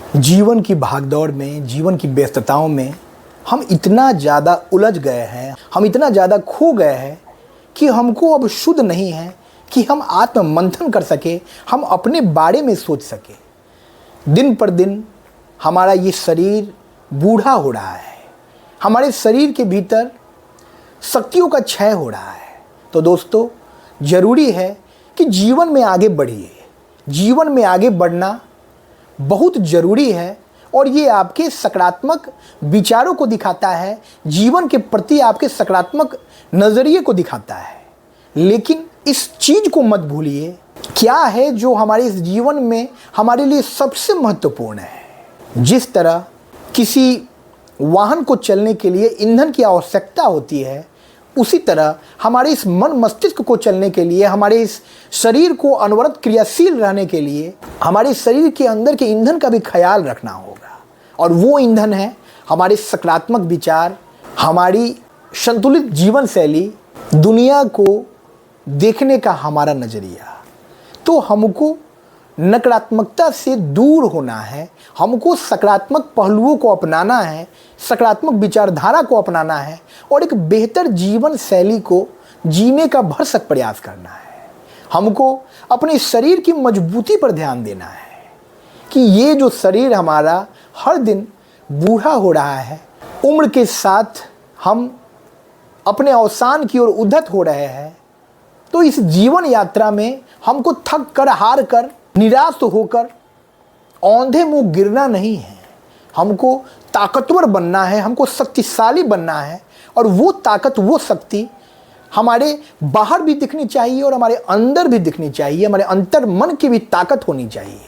जीवन की भागदौड़ में, जीवन की व्यस्तताओं में हम इतना ज़्यादा उलझ गए हैं, हम इतना ज़्यादा खो गए हैं कि हमको अब शुद्ध नहीं है कि हम आत्म मंथन कर सके, हम अपने बारे में सोच सके। दिन पर दिन हमारा ये शरीर बूढ़ा हो रहा है, हमारे शरीर के भीतर शक्तियों का क्षय हो रहा है। तो दोस्तों, ज़रूरी है कि जीवन में आगे बढ़िए। जीवन में आगे बढ़ना बहुत ज़रूरी है और ये आपके सकारात्मक विचारों को दिखाता है, जीवन के प्रति आपके सकारात्मक नज़रिए को दिखाता है। लेकिन इस चीज़ को मत भूलिए, क्या है जो हमारे इस जीवन में हमारे लिए सबसे महत्वपूर्ण है। जिस तरह किसी वाहन को चलने के लिए ईंधन की आवश्यकता होती है, उसी तरह हमारे इस मन मस्तिष्क को चलने के लिए, हमारे इस शरीर को अनवरत क्रियाशील रहने के लिए हमारे शरीर के अंदर के ईंधन का भी ख्याल रखना होगा। और वो ईंधन है हमारे सकारात्मक विचार, हमारी संतुलित जीवन शैली, दुनिया को देखने का हमारा नज़रिया। तो हमको नकारात्मकता से दूर होना है, हमको सकारात्मक पहलुओं को अपनाना है, सकारात्मक विचारधारा को अपनाना है और एक बेहतर जीवन शैली को जीने का भरसक प्रयास करना है। हमको अपने शरीर की मजबूती पर ध्यान देना है कि ये जो शरीर हमारा हर दिन बूढ़ा हो रहा है, उम्र के साथ हम अपने अवसान की ओर उद्धत हो रहे हैं। तो इस जीवन यात्रा में हमको थक कर, हार कर, निराश होकर औंधे मुंह गिरना नहीं है। हमको ताकतवर बनना है, हमको शक्तिशाली बनना है और वो ताकत, वो शक्ति हमारे बाहर भी दिखनी चाहिए और हमारे अंदर भी दिखनी चाहिए। हमारे अंतर मन की भी ताकत होनी चाहिए।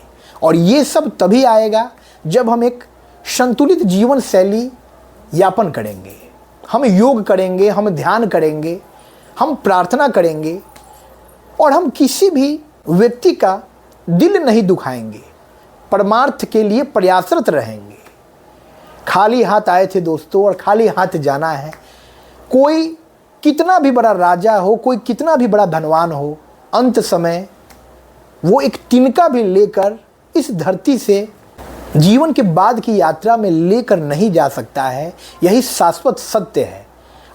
और ये सब तभी आएगा जब हम एक संतुलित जीवन शैली यापन करेंगे। हम योग करेंगे, हम ध्यान करेंगे, हम प्रार्थना करेंगे और हम किसी भी व्यक्ति का दिल नहीं दुखाएंगे, परमार्थ के लिए प्रयासरत रहेंगे। खाली हाथ आए थे दोस्तों और खाली हाथ जाना है। कोई कितना भी बड़ा राजा हो, कोई कितना भी बड़ा धनवान हो, अंत समय वो एक तिनका भी लेकर इस धरती से जीवन के बाद की यात्रा में लेकर नहीं जा सकता है। यही शाश्वत सत्य है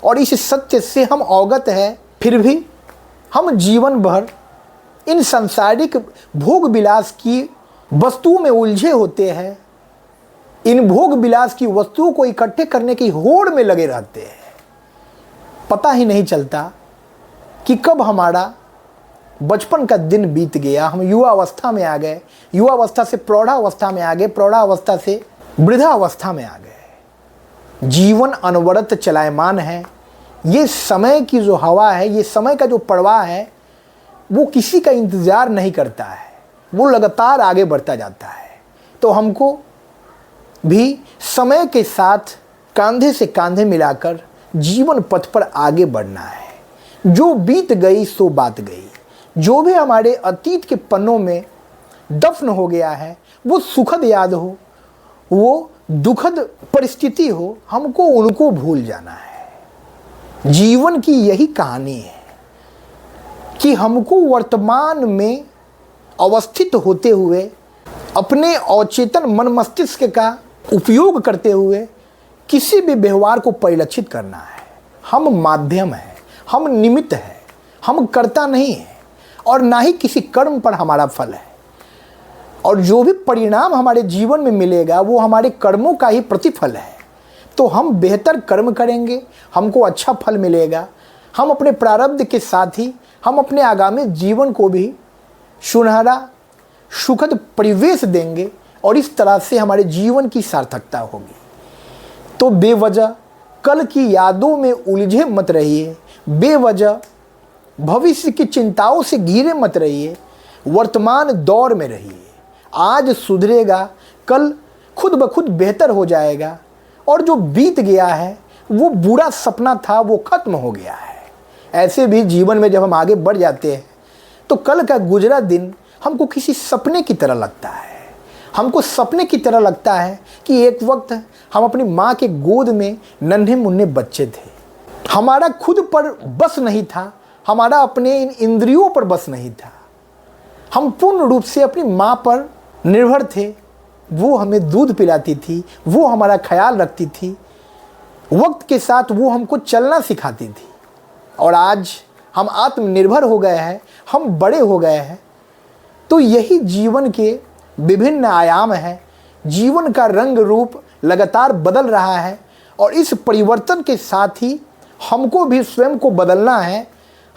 और इस सत्य से हम अवगत हैं। फिर भी हम जीवन भर इन सांसारिक भोग विलास की वस्तुओं में उलझे होते हैं। इन भोग विलास की वस्तुओं को इकट्ठे करने की होड़ में लगे रहते हैं। पता ही नहीं चलता कि कब हमारा बचपन का दिन बीत गया, हम युवा अवस्था में आ गए, युवा अवस्था से प्रौढ़ावस्था में आ गए, प्रौढ़ावस्था से वृद्धावस्था में आ गए। जीवन अनवरत चलायमान है। ये समय की जो हवा है, ये समय का जो प्रवाह है, वो किसी का इंतज़ार नहीं करता है, वो लगातार आगे बढ़ता जाता है। तो हमको भी समय के साथ कंधे से कंधे मिलाकर जीवन पथ पर आगे बढ़ना है। जो बीत गई सो बात गई। जो भी हमारे अतीत के पन्नों में दफन हो गया है, वो सुखद याद हो, वो दुखद परिस्थिति हो, हमको उनको भूल जाना है। जीवन की यही कहानी है कि हमको वर्तमान में अवस्थित होते हुए अपने अवचेतन मन मस्तिष्क का उपयोग करते हुए किसी भी व्यवहार को परिलक्षित करना है। हम माध्यम हैं, हम निमित्त हैं, हम कर्ता नहीं हैं और ना ही किसी कर्म पर हमारा फल है। और जो भी परिणाम हमारे जीवन में मिलेगा वो हमारे कर्मों का ही प्रतिफल है। तो हम बेहतर कर्म करेंगे, हमको अच्छा फल मिलेगा। हम अपने प्रारब्ध के साथ ही हम अपने आगामी जीवन को भी सुनहरा सुखद परिवेश देंगे और इस तरह से हमारे जीवन की सार्थकता होगी। तो बेवजह कल की यादों में उलझे मत रहिए, बेवजह भविष्य की चिंताओं से घिरे मत रहिए, वर्तमान दौर में रहिए। आज सुधरेगा, कल खुद ब खुद बेहतर हो जाएगा और जो बीत गया है वो बुरा सपना था, वो खत्म हो गया है। ऐसे भी जीवन में जब हम आगे बढ़ जाते हैं तो कल का गुजरा दिन हमको किसी सपने की तरह लगता है। हमको सपने की तरह लगता है कि एक वक्त हम अपनी माँ के गोद में नन्हे मुन्ने बच्चे थे। हमारा खुद पर बस नहीं था, हमारा अपने इन इंद्रियों पर बस नहीं था। हम पूर्ण रूप से अपनी माँ पर निर्भर थे, वो हमें दूध पिलाती थी, वो हमारा ख्याल रखती थी, वक्त के साथ वो हमको चलना सिखाती थी। और आज हम आत्मनिर्भर हो गए हैं, हम बड़े हो गए हैं। तो यही जीवन के विभिन्न आयाम हैं। जीवन का रंग रूप लगातार बदल रहा है और इस परिवर्तन के साथ ही हमको भी स्वयं को बदलना है।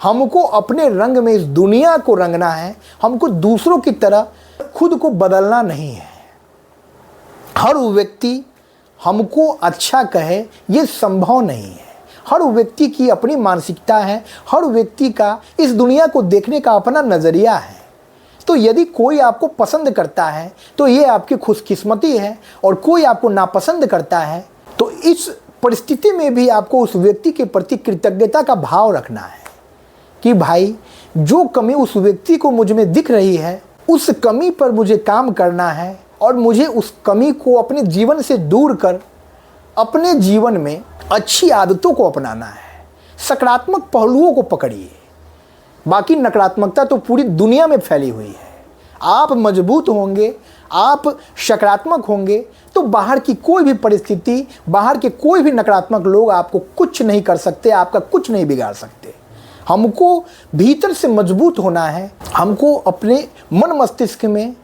हमको अपने रंग में इस दुनिया को रंगना है। हमको दूसरों की तरह खुद को बदलना नहीं है। हर व्यक्ति हमको अच्छा कहे ये संभव नहीं है। हर व्यक्ति की अपनी मानसिकता है, हर व्यक्ति का इस दुनिया को देखने का अपना नज़रिया है। तो यदि कोई आपको पसंद करता है तो ये आपकी खुशकिस्मती है, और कोई आपको नापसंद करता है तो इस परिस्थिति में भी आपको उस व्यक्ति के प्रति कृतज्ञता का भाव रखना है कि भाई जो कमी उस व्यक्ति को मुझ में दिख रही है, उस कमी पर मुझे काम करना है और मुझे उस कमी को अपने जीवन से दूर कर अपने जीवन में अच्छी आदतों को अपनाना है। सकारात्मक पहलुओं को पकड़िए, बाकी नकारात्मकता तो पूरी दुनिया में फैली हुई है। आप मजबूत होंगे, आप सकारात्मक होंगे तो बाहर की कोई भी परिस्थिति, बाहर के कोई भी नकारात्मक लोग आपको कुछ नहीं कर सकते, आपका कुछ नहीं बिगाड़ सकते। हमको भीतर से मजबूत होना है। हमको अपने मन मस्तिष्क में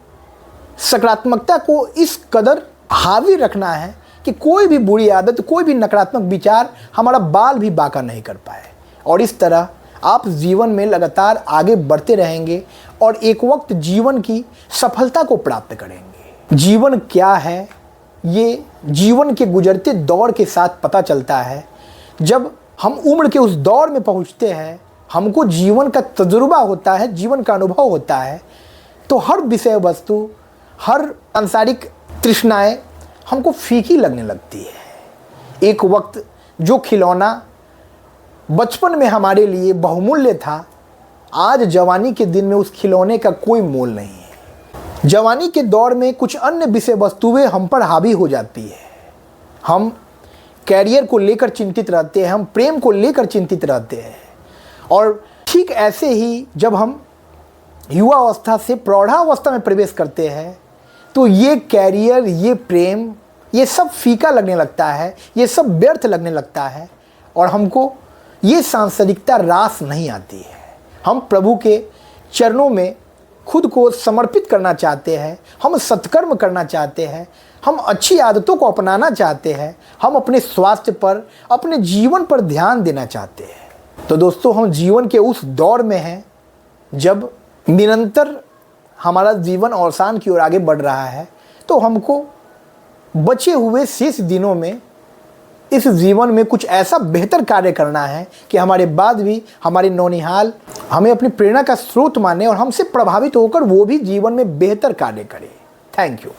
सकारात्मकता को इस कदर हावी रखना है कि कोई भी बुरी आदत, कोई भी नकारात्मक विचार हमारा बाल भी बांका नहीं कर पाए। और इस तरह आप जीवन में लगातार आगे बढ़ते रहेंगे और एक वक्त जीवन की सफलता को प्राप्त करेंगे। जीवन क्या है ये जीवन के गुजरते दौर के साथ पता चलता है। जब हम उम्र के उस दौर में पहुंचते हैं, हमको जीवन का तजुर्बा होता है, जीवन का अनुभव होता है, तो हर विषय वस्तु, हर सांसारिक तृष्णाएं हमको फीकी लगने लगती है। एक वक्त जो खिलौना बचपन में हमारे लिए बहुमूल्य था, आज जवानी के दिन में उस खिलौने का कोई मोल नहीं है। जवानी के दौर में कुछ अन्य विषय वस्तुएं हम पर हावी हो जाती है। हम कैरियर को लेकर चिंतित रहते हैं, हम प्रेम को लेकर चिंतित रहते हैं। और ठीक ऐसे ही जब हम युवा अवस्था से प्रौढ़ावस्था में प्रवेश करते हैं तो ये कैरियर, ये प्रेम, ये सब फीका लगने लगता है, ये सब व्यर्थ लगने लगता है और हमको ये सांसारिकता रास नहीं आती है। हम प्रभु के चरणों में खुद को समर्पित करना चाहते हैं, हम सत्कर्म करना चाहते हैं, हम अच्छी आदतों को अपनाना चाहते हैं, हम अपने स्वास्थ्य पर, अपने जीवन पर ध्यान देना चाहते हैं। तो दोस्तों, हम जीवन के उस दौर में हैं जब निरंतर हमारा जीवन अवसान की ओर आगे बढ़ रहा है। तो हमको बचे हुए शेष दिनों में इस जीवन में कुछ ऐसा बेहतर कार्य करना है कि हमारे बाद भी हमारे नौनिहाल हमें अपनी प्रेरणा का स्रोत माने और हमसे प्रभावित होकर वो भी जीवन में बेहतर कार्य करें। Thank you.